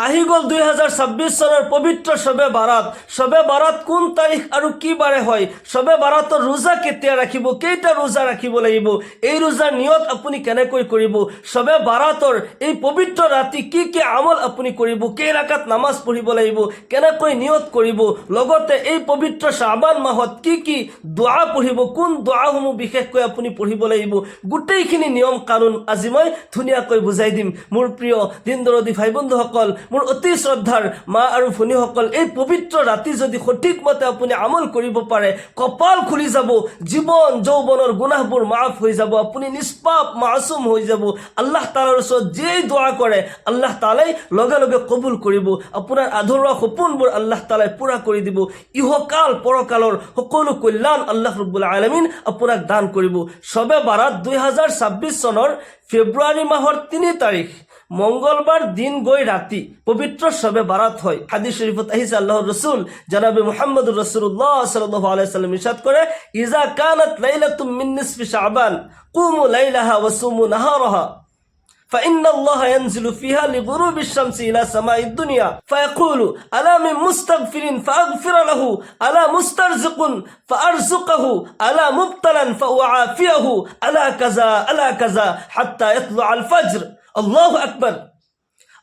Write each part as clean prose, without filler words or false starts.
আহি গ'ল 2026 চনৰ পবিত্ৰ শবে বাৰাত কোন তাৰিখ আৰু কি বাৰে হয়, শবে বাৰাতৰ ৰোজা কেতিয়া ৰাখিব, কেইটা ৰোজা ৰাখিব লাগিব, এই ৰোজাৰ নিয়ত আপুনি কেনেকৈ কৰিব, শবে বাৰাতৰ এই পবিত্ৰ ৰাতি কি কি আমল আপুনি কৰিব, কেই ৰাকাত নামাজ পঢ়িব লাগিব, কেনেকৈ নিয়ত কৰিব, লগতে এই পবিত্ৰ শ্বাবান মাহত কি কি দোৱা পঢ়িব, কোন দোৱাসমূহ বিশেষকৈ আপুনি পঢ়িব লাগিব, গোটেইখিনি নিয়ম কানুন আজি মই ধুনীয়াকৈ বুজাই দিম। মোৰ প্ৰিয় দিন দৰদী ভাই বন্ধুসকল, মোৰ অতি শ্ৰদ্ধাৰ মা আৰু ভনীসকল, এই পবিত্ৰ ৰাতি যদি সঠিক মতে আপুনি আমল কৰিব পাৰে, কপাল খুলি যাব, জীৱন যৌৱনৰ গুনাহবোৰ মাফ হৈ যাব, আপুনি নিষ্পাপ মাছুম হৈ যাব। আল্লাহ তাআলাৰ ওচৰত যেই দোৱা কৰে আল্লাহ তাআলাই লগে লগে কবুল কৰিব, আপোনাৰ আধৰুৱা সপোনবোৰ আল্লাহ তাআলাই পূৰা কৰি দিব, ইহকাল পৰকালৰ সকলো কল্যাণ আল্লাহ ৰব্বুল আলামিন আপোনাক দান কৰিব। শবে বাৰাত 2026 চনৰ ফেব্ৰুৱাৰী মাহৰ 3 তাৰিখ মঙ্গলবার দিন গৈ রাতি পবিত্র শবে বারাত হয়। হাদিস শরীফত আহিছে আল্লাহর রাসূল জনাবে মুহাম্মদুর রাসূলুল্লাহ সাল্লাল্লাহু আলাইহি সাল্লাম ইরশাদ করে, ইজা কানাত লাইলাতুম মিন নিসফি শাবান কুমু লাইলাহা ওয়া সুমু নাহারাহা فإن الله ينزل فيها لغروب الشمس إلى سماء الدنيا فيقول ألا من مستغفر فأغفر له ألا مسترزق فأرزقه ألا مبتلا فأعافيه ألا كذا حتى يطلع الفجر। আল্লাহু আকবার।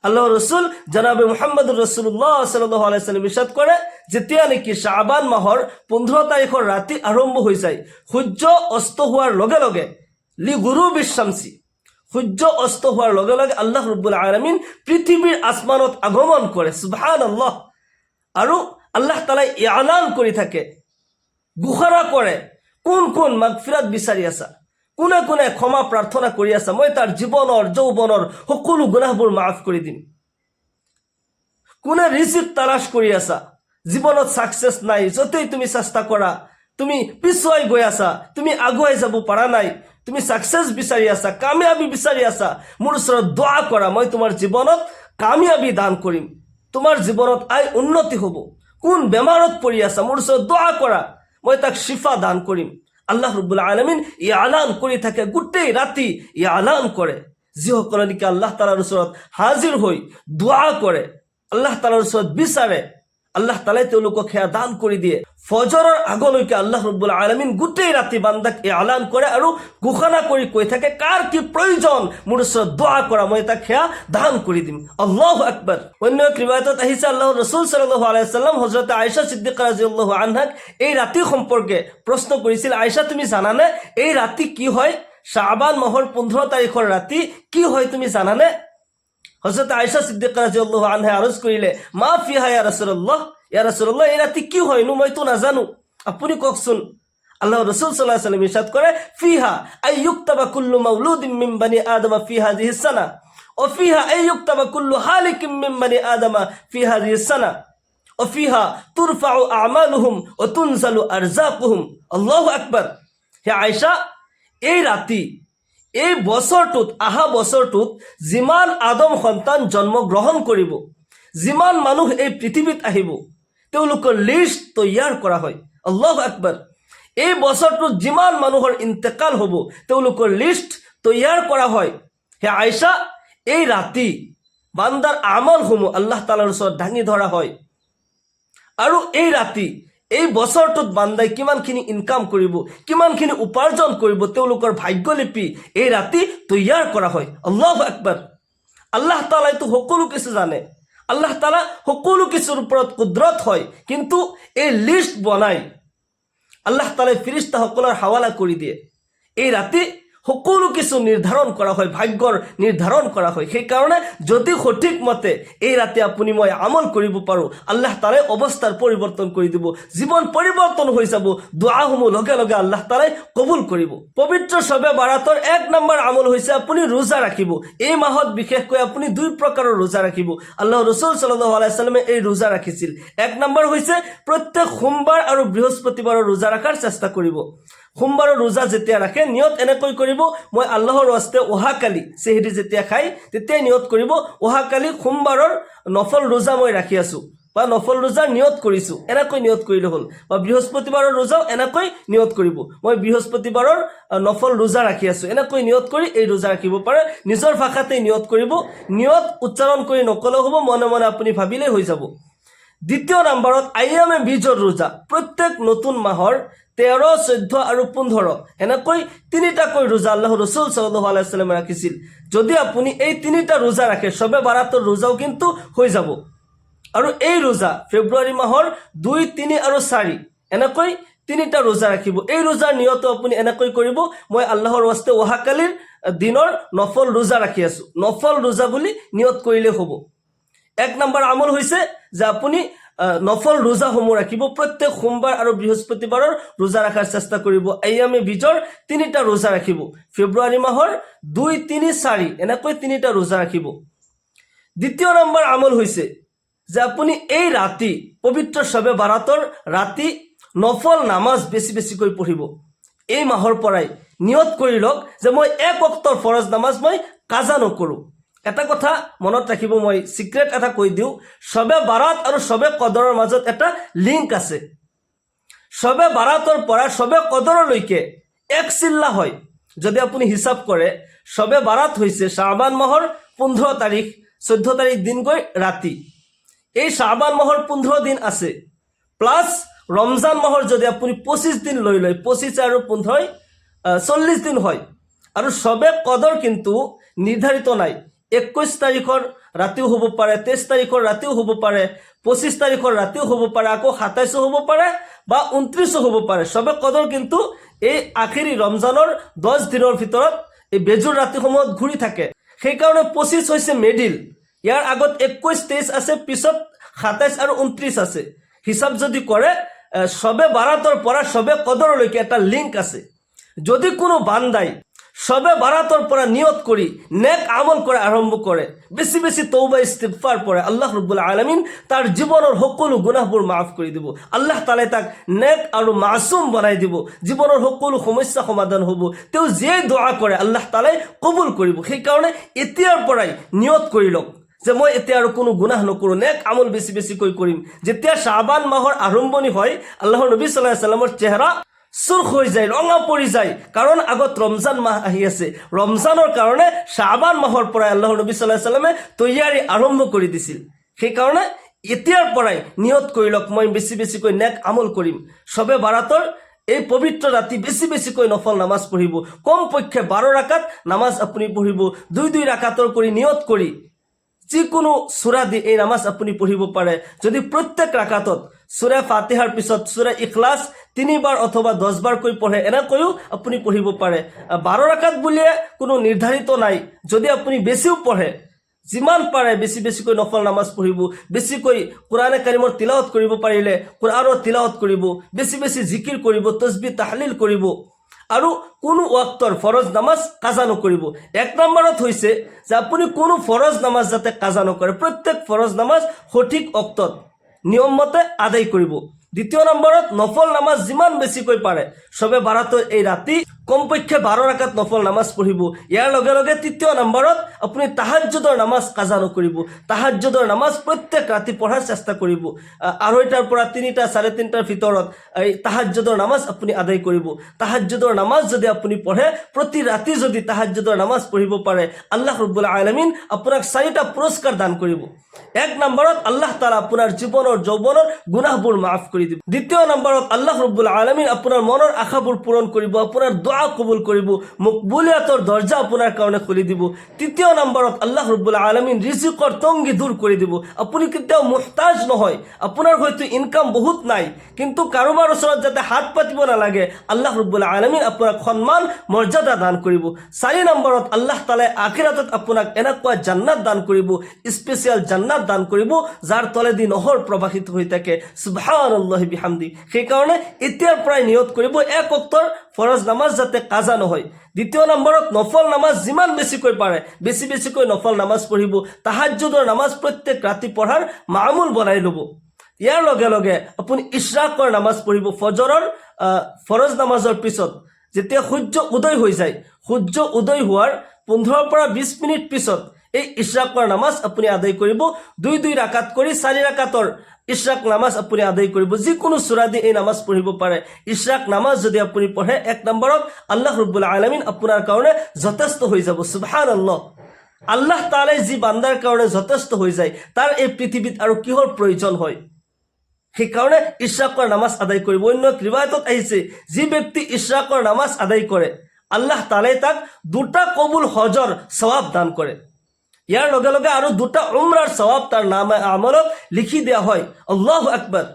আল্লাহ রসুল জনাবে মুহাম্মদুর রাসূলুল্লাহ সাল্লাল্লাহু আলাইহি সাল্লাম ইরশাদ করে, যেতিয়া নেকি শাবান মাহৰ 15 তাৰিখৰ ৰাতি আৰম্ভ হৈ যায়, সূৰ্য অস্ত হোৱাৰ লগে লগে লি গুৰুবিশ শামসি, সূৰ্য অস্ত হোৱাৰ লগে লগে আল্লাহ ৰব্বুল আলামিন পৃথিৱীৰ আসমানত আগমন কৰে। সুবহানাল্লাহ। আৰু আল্লাহ তাআলাই ইআলান কৰি থাকে, ঘোষণা কৰে, কোন কোন মাগফিৰাত বিচাৰি আছা, কোনে কোনে ক্ষমা প্ৰাৰ্থনা কৰি আছা, মই তাৰ জীৱনৰ যৌৱনৰ সকলো গুনাহবোৰ মাফ কৰি দিম। কোনে ৰিজিক তালাশ কৰি আছা, জীৱনত সাকসেস নাই, যতেই তুমি চেষ্টা কৰা তুমি পিছুৱাই গৈ আছা, তুমি আগুৱাই যাব পৰা নাই, তুমি সাকসেস বিচাৰি আছা, কামিয়াবি বিচাৰি আছা, মোৰ ওচৰত দোৱা কৰা, মই তোমাৰ জীৱনত কামিয়াবি দান কৰিম, তোমাৰ জীৱনত আই উন্নতি হ'ব। কোন বেমাৰত পৰি আছা, মোৰ ওচৰত দোৱা কৰা, মই তাক শিফা দান কৰিম। আল্লাহ ৰব্বুল আলামিন ইআলান কৰি থাকে, গোটেই ৰাতি ইআলান কৰে। যিসকলে নেকি আল্লাহ তাআলাৰ ওচৰত হাজিৰ হৈ দোৱা কৰে, আল্লাহ তাআলাৰ ওচৰত বিচাৰে, আল্লাহ তাআলাই তেওঁলোকক সেয়া দান কৰি দিয়ে। ফজৰৰ আগলৈকে আল্লাহ ৰব্বুল আলামিন গোটেই ৰাতি বান্দাক ইআলান কৰে আৰু ঘোষণা কৰি কৈ থাকে, কাৰ কি প্ৰয়োজন মোৰ ওচৰত দোৱা কৰা, মই তাক সেয়া দান কৰি দিম। আল্লাহু আকবাৰ। অন্য এক ৰিৱায়াতত আহিছে আল্লাহৰ ৰাসূল সাল্লাল্লাহু আলাইহি সাল্লাম হযৰত আয়েশা সিদ্দিকা ৰাদিয়াল্লাহু আনহাক এই ৰাতি সম্পৰ্কে প্ৰশ্ন কৰিছিল, আয়েশা তুমি জানানে এই ৰাতি কি হয়, শাবান মাহৰ 15 তাৰিখৰ ৰাতি কি হয় তুমি জানানে? হযরত আয়েশা সিদ্দিকা রাদিয়াল্লাহু আনহা আরজ করিলে, মা ফিহা ইয়া রাসূলুল্লাহ, ইয়া রাসূলুল্লাহ এই রাতি কি হয় নো, মই তো নাজানো, আপুনি কওকচোন। আল্লাহর রাসূল সাল্লাল্লাহু আলাইহি ওয়াসাল্লাম ইরশাদ করে, ফিহা আই ইউকতাবা কুল্লু মাউলুদিন মিন বানি আদম ফি হাযিহিস সানা ওয়া ফিহা আই ইউকতাবা কুল্লু হালিকিন মিন বানি আদম ফি হাযিহিস সানা ওয়া ফিহা তুরফাউ আমালুহুম ওয়া তুনজালু আরযাকুহুম। আল্লাহু আকবার। হে আয়েশা, এই ৰাতি এই বছৰটোত, আহা বছৰটোত যিমান আদম সন্তান জন্মগ্ৰহণ কৰিব, যিমান মানুহ এই পৃথিৱীত আহিব, তেওঁলোকৰ লিষ্ট তৈয়াৰ কৰা হয়। আল্লাহু আকবাৰ। এই বছৰটোত যিমান মানুহৰ ইন্তেকাল হ'ব, তেওঁলোকৰ লিষ্ট তৈয়াৰ কৰা হয়। হে আয়েশা, এই ৰাতি বান্দাৰ আমলসমূহ আল্লাহ তাআলাৰ ওচৰত দাঙি ধৰা হয়, আৰু এই ৰাতি এই বছৰটোত বান্দাই কিমানখিনি ইনকাম কৰিব, কিমানখিনি উপাৰ্জন কৰিব, তেওঁলোকৰ ভাগ্যলিপি এই ৰাতি তৈয়াৰ কৰা হয়। আল্লাহু আকবাৰ। আল্লাহ তাআলাই তো সকলো কিছু জানে, আল্লাহ তাআলা সকলো কিছুৰ ওপৰত কুদৰত হয়, কিন্তু এই লিষ্ট বনাই আল্লাহ তাআলাই ফেৰেশতাসকলৰ হাৱালা কৰি দিয়ে। এই ৰাতি সকলো কিছু নিৰ্ধাৰণ কৰা হয়, ভাগ্যৰ নিৰ্ধাৰণ কৰা হয়। সেইকাৰণে যদি সঠিক মতে এই ৰাতি আপুনি মই আমল কৰিব পাৰোঁ, আল্লাহ তাআলাই অৱস্থাৰ পৰিৱৰ্তন কৰি দিব, জীৱন পৰিৱৰ্তন হৈ যাব, দোৱাসমূহ লগে লগে আল্লাহ তাআলাই কবুল কৰিব। পবিত্ৰ শবে বাৰাতৰ 1 নম্বৰ আমল হৈছে আপুনি ৰোজা ৰাখিব। এই মাহত বিশেষকৈ আপুনি 2 প্ৰকাৰৰ ৰোজা ৰাখিব। আল্লাহৰ ৰাসূল সাল্লাল্লাহু আলাইহি সাল্লামে এই ৰোজা ৰাখিছিল। 1 নম্বৰ হৈছে প্ৰত্যেক সোমবাৰ আৰু বৃহস্পতিবাৰৰ ৰোজা ৰাখাৰ চেষ্টা কৰিব। সোমবাৰৰ ৰোজা যেতিয়া ৰাখে, নিয়ত এনেকৈ কৰিব, মই আল্লাহৰ ৰাস্তে অহাকালি চেহৰি যেতিয়া খাই তেতিয়াই নিয়ত কৰিব, অহাকালি সোমবাৰৰ নফল ৰোজা মই ৰাখি আছোঁ, বা নফল ৰোজাৰ নিয়ত কৰিছোঁ এনেকৈ নিয়ত কৰিলে হ'ল বা বৃহস্পতিবাৰৰ ৰোজাও এনেকৈ নিয়ত কৰিব মই বৃহস্পতিবাৰৰ নফল ৰোজা ৰাখি আছোঁ এনেকৈ নিয়ত কৰি এই ৰোজা ৰাখিব পাৰে নিজৰ ভাষাতেই নিয়ত কৰিব নিয়ত উচ্চাৰণ কৰি নকলেও হ'ব মনে মনে আপুনি ভাবিলেই হৈ যাব দ্বিতীয় নম্বৰত আয়ামে বীজৰ ৰোজা প্ৰত্যেক নতুন মাহৰ 13, 14 আৰু 15 এনেকৈ তিনিটাকৈ ৰোজা আল্লাহ ৰসুল সাল্লাল্লাহু আলাইহি ওয়াসাল্লামে ৰাখিছিল যদি আপুনি এই তিনিটা ৰোজা ৰাখে সবে বাৰাতৰ ৰোজাও কিন্তু হৈ যাব আৰু এই ৰোজা ফেব্ৰুৱাৰী মাহৰ 2, 3 আৰু 4 এনেকৈ তিনিটা ৰোজা ৰাখিব এই ৰোজাৰ নিয়ত আপুনি এনেকৈ কৰিব মই আল্লাহৰ ওয়াস্তে ওহাকালিৰ দিনৰ নফল ৰোজা ৰাখি আছোঁ নফল ৰোজা বুলি নিয়ত কৰিলে হ'ব এক নম্বৰ আমল হৈছে যে আপুনি নফল ৰোজাসমূহ ৰাখিব প্ৰত্যেক সোমবাৰ আৰু বৃহস্পতিবাৰৰ ৰোজা ৰাখাৰ চেষ্টা কৰিব আয়ামে বীজৰ তিনিটা ৰোজা ৰাখিব ফেব্ৰুৱাৰী মাহৰ 2, 3, 4 এনেকৈ তিনিটা ৰোজা ৰাখিব দ্বিতীয় নম্বৰ আমল হৈছে যে আপুনি এই ৰাতি পবিত্ৰ শবে বাৰাতৰ ৰাতি নফল নামাজ বেছিকৈ পঢ়িব এই মাহৰ পৰাই নিয়ত কৰি লওক যে মই এক ওয়াক্তৰ ফৰজ নামাজ মই কাজা নকৰোঁ এটা কথা মনত ৰাখিব মই সিক্ৰেট এটা কৈ দিওঁ শবে বাৰাত আৰু শবে কদৰৰ মাজত এটা লিংক আছে শবে বাৰাতৰ পৰা শবে কদৰলৈকে এক চিল্লা হয় যদি আপুনি হিসাব কৰে শবে বাৰাত হৈছে শাবান মাহৰ 15 তাৰিখ 14 তাৰিখ দিন গৈ ৰাতি এই শাবান মাহৰ 15 দিন আছে প্লাস ৰমজান মাহৰ যদি আপুনি 25 দিন লৈ 25 আৰু 15 40 দিন হয় আৰু শবে কদৰ কিন্তু নিৰ্ধাৰিত নাই 21 তাৰিখৰ ৰাতিও হ'ব পাৰে 23 তাৰিখৰ ৰাতিও হ'ব পাৰে 25 তাৰিখৰ ৰাতিও হ'ব পাৰে আকৌ 27 হ'ব পাৰে বা 29 হ'ব পাৰে শবে কদৰ কিন্তু এই আখিৰি ৰমজানৰ 10 দিনৰ ভিতৰত এই বেজুৰ ৰাতিসমূহত ঘূৰি থাকে সেই কাৰণে 25 হৈছে মিডিল ইয়াৰ আগত 21 23 আছে পিছত 27 আৰু 29 আছে হিসাব যদি কৰে শবে বাৰাতৰ পৰা শবে কদৰলৈকে এটা লিংক আছে যদি কোনো বান্দাই শবে বাৰাতৰ পৰা নিয়ত কৰি নেক আমল কৰা আৰম্ভ কৰে বেছি তওবা ইস্তিগফাৰ পৰে আল্লাহ ৰাব্বুল আলামিন তাৰ জীৱনৰ সকলো গুনাহবোৰ মাফ কৰি দিব আল্লাহ তাআলাই তাক নেক আৰু মাসুম বনাই দিব জীৱনৰ সকলো সমস্যা সমাধান হ'ব তেও যে দোয়া কৰে আল্লাহ তাআলাই কবুল কৰিব সেই কাৰণে এতিয়াৰ পৰাই নিয়ত কৰি লওক যে মই এতিয়া আৰু কোনো গুনাহ নকৰোঁ নেক আমল বেছিকৈ কৰিম যেতিয়া শাবান মাহৰ আৰম্ভণি হয় আল্লাহৰ নবী সাল্লাল্লাহু আলাইহি ওয়াসাল্লামৰ চেহাৰা সুৰখ হৈ যায় ৰঙা পৰি যায় কাৰণ আগত ৰমজান মাহ আহি আছে ৰমজানৰ কাৰণে শাবান মাহৰ পৰা আল্লাহৰ নবী সাল্লাল্লাহু আলাইহি ওয়াসাল্লামে তৈয়াৰী আৰম্ভ কৰি দিছিল সেই কাৰণে এতিয়াৰ পৰাই নিয়ত কৰি লওক মই বেছিকৈ নেক আমল কৰিম শবে বাৰাতৰ এই পবিত্ৰ ৰাতি বেছিকৈ নফল নামাজ পঢ়িব কমপক্ষে 12 ৰাকাত নামাজ আপুনি পঢ়িব 2 ৰাকাতৰ কৰি নিয়ত কৰি যিকোনো সূৰা দি এই নামাজ আপুনি পঢ়িব পাৰে যদি প্ৰত্যেক ৰাকাতত সূৰা ফাতিহাৰ পিছত সূৰা ইখলাস 3 বাৰ অথবা 10 বাৰ কৈ পঢ়ে এনেকৈও আপুনি পঢ়িব পাৰে 12 ৰাকাত বুলিয়ে কোনো নিৰ্ধাৰিত নাই যদি আপুনি বেছিও পঢ়ে যিমান পাৰে বেছিকৈ নফল নামাজ পঢ়িব বেছিকৈ কোৰআনে কাৰিমৰ তিলাওয়াত কৰিব পাৰিলে কোৰআনৰ তিলাওয়াত কৰিব বেছি জিকিৰ কৰিব তাসবিহ তাহলিল কৰিব আৰু কোনো ওয়াক্তৰ ফৰজ নামাজ কাজা নকৰিব এক নম্বৰত হৈছে যে আপুনি কোনো ফৰজ নামাজ যাতে কাজা নকৰে প্ৰত্যেক ফৰজ নামাজ সঠিক ওয়াক্তত নিয়ম মতে আদায় কৰিব দ্বিতীয় নম্বৰত নফল নামাজ যিমান বেছিকৈ পাৰে শবে বাৰাতৰ এই ৰাতি কমপক্ষে 12 ৰাকাত নফল নামাজ পঢ়িব ইয়াৰ লগে তৃতীয় নম্বৰত আপুনি তাহাজ্জুদৰ নামাজ কাজা নকৰিব তাহাজ্জুদৰ নামাজ প্ৰত্যেক ৰাতি পঢ়াৰ চেষ্টা কৰিব 2:30 পৰা 3টা 3:30টাৰ ভিতৰত এই তাহাজ্জুদৰ নামাজ আপুনি আদায় কৰিব তাহাজ্জুদৰ নামাজ যদি আপুনি পঢ়ে প্ৰতি ৰাতি যদি তাহাজ্জুদৰ নামাজ পঢ়িব পাৰে আল্লাহ ৰাব্বুল আলামিন আপোনাক 4টা পুৰস্কাৰ দান কৰিব এক নম্বৰত আল্লাহ তাআলা আপোনাৰ জীৱনৰ যৌৱনৰ গুনাহবোৰ মাফ কৰি দিব দ্বিতীয় নম্বৰত আল্লাহ ৰাব্বুল আলামিন আপোনাৰ মনৰ আশাবোৰ পূৰণ কৰিব আপোনাৰ দোয়া কবুল কৰিব মকবুলিয়াতৰ দৰজা আপোনাৰ কাৰণে খুলি দিব তৃতীয় নম্বৰত আল্লাহ ৰাব্বুল আলামিন ৰিজিকৰ তংগি দূৰ কৰি দিব আপুনি কেতিয়াও মুহতাজ নহয় আপোনাৰ হয়তো ইনকাম বহুত নাই কিন্তু কাৰোবাৰ ওচৰত যাতে হাত পাতিব নালাগে আল্লাহ ৰাব্বুল আলামিন আপোনাক সম্মান মৰ্যাদা দান কৰিব 4 নম্বৰত আল্লাহ তাআলাই আখিৰাতত আপোনাক এনেকুৱা জান্নাত দান কৰিব স্পেশাল জান্নাত দান কৰিব যাৰ তলেদি নহৰ প্ৰবাহিত হৈ থাকে সুবহানাল্লাহি বিহামদি সেই কাৰণে এতিয়াৰ পৰাই নিয়ত কৰিব এক ওয়াক্তৰ ফৰজ নামাজ যাতে কাজা নহয় দ্বিতীয় নম্বৰত নফল নামাজ যিমান বেছিকৈ পাৰে বেছিকৈ নফল নামাজ পঢ়িব তাহাজ্জুদৰ নামাজ প্ৰত্যেক ৰাতি পঢ়াৰ মামুল বনাই ল'ব ইয়াৰ লগে আপুনি ইশৰাকৰ নামাজ পঢ়িব ফজৰৰ ফৰজ নামাজৰ পিছত যেতিয়া সূৰ্য উদয় হৈ যায় সূৰ্য উদয় হোৱাৰ 15 পৰা 20 মিনিট পিছত এই ইশৰাকৰ নামাজ আপুনি আদায় কৰিব 2 ৰাকাত কৰি 4 ৰাকাতৰ ইশৰাক নামাজ আপুনি আদায় কৰিব যিকোনো সূৰা দি এই নামাজ পঢ়িব পাৰে ইশৰাক নামাজ যদি আপুনি পঢ়ে 1 নম্বৰত আল্লাহ ৰাব্বুল আলামিন আপোনাৰ কাৰণে যথেষ্ট হৈ যাব সুবহানাল্লাহ আল্লাহ তাআলাই যি বান্দাৰ কাৰণে যথেষ্ট হৈ যায় তাৰ এই পৃথিৱীত আৰু কিহৰ প্ৰয়োজন হয় সেইকাৰণে ইশৰাকৰ নামাজ আদায় কৰিব অন্য ৰিৱায়াতত আহিছে যি ব্যক্তি ইশৰাকৰ নামাজ আদায় কৰে আল্লাহ তাআলাই তাক 2টা কবুল হজৰ সওয়াব দান কৰে ইয়াৰ লগে লগে আৰু 2টা উমৰাৰ সওয়াব তাৰ নামে আমলত লিখি দিয়া হয় আল্লাহু আকবাৰ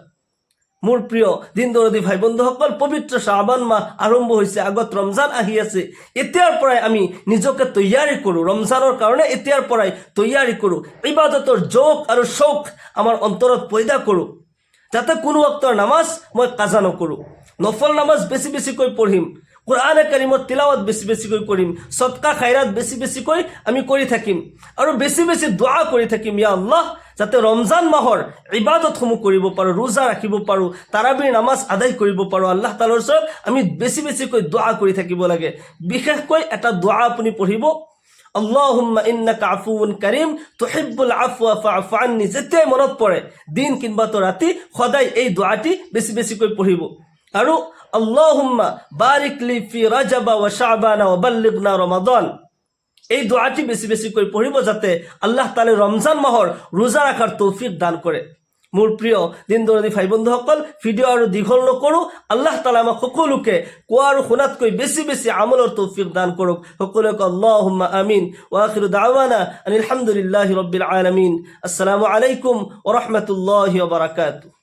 মোৰ প্ৰিয় দিন দৰদি ভাই বন্ধুসকল পবিত্ৰ শাবান মাহ আৰম্ভ হৈছে আগত ৰমজান আহি আছে এতিয়াৰ পৰাই আমি নিজকে তৈয়াৰী কৰো ৰমজানৰ কাৰণে এতিয়াৰ পৰাই তৈয়াৰী কৰো ইবাদতৰ জোক আৰু শৌক আমাৰ অন্তৰত পয়দা কৰো যাতে কোনো ওয়াক্তৰ নামাজ মই কাজা নকৰো নফল নামাজ বেছি বেছিকৈ পঢ়িম কুৰআনে কাৰীমত তিলাওয়াত বেছি বেছিকৈ কৰিম সদকা খায়ৰাত বেছি বেছিকৈ আমি কৰি থাকিম আৰু বেছি বেছি দোয়া কৰি থাকিম ইয়া আল্লাহ যাতে ৰমজান মাহৰ ইবাদতসমূহ কৰিব পাৰো ৰোজা ৰাখিব পাৰো তাৰাবিৰ নামাজ আদায় কৰিব পাৰো আল্লাহ তাআলাৰ ওচৰত আমি বেছি বেছিকৈ দোয়া কৰি থাকিব লাগে বিশেষকৈ এটা দোয়া আপুনি পঢ়িব আল্লাহুম্মা ইন্নাকা আফুউন কারীম তুহিব্বুল আফওয়া ফা'ফু আন্নি যেতে মনত পৰে দিন কিংবা তো ৰাতি সদায় এই দোয়াটি বেছি বেছিকৈ পঢ়িব আৰু আল্লাহুম্মা বাৰিক লি ফি ৰাজাবা ওয়া শাবানা ওয়া বাল্লিগনা ৰমাদান এই দোয়াটি বেছি বেছিকৈ পঢ়িব যাতে আল্লাহ তাআলা ৰমজান মাহৰ ৰোজা ৰাখাৰ তৌফিক দান কৰে মোৰ প্ৰিয় দিন দৰদি ভাই বন্ধুসকল ভিডিঅ' আৰু দীঘল নকৰো আল্লাহ তাআলা আমাক সকলোকে কোৱা আৰু শুনাতকৈ বেছি বেছি আমলৰ তৌফিক দান কৰক সকলোকে আল্লাহুম্মা আমিন ওয়া আখিৰু দাওয়ানা আলহামদুলিল্লাহি ৰাব্বিল আলামিন আসসালামু আলাইকুম ওয়া ৰাহমাতুল্লাহি ওয়া বাৰাকাতুহু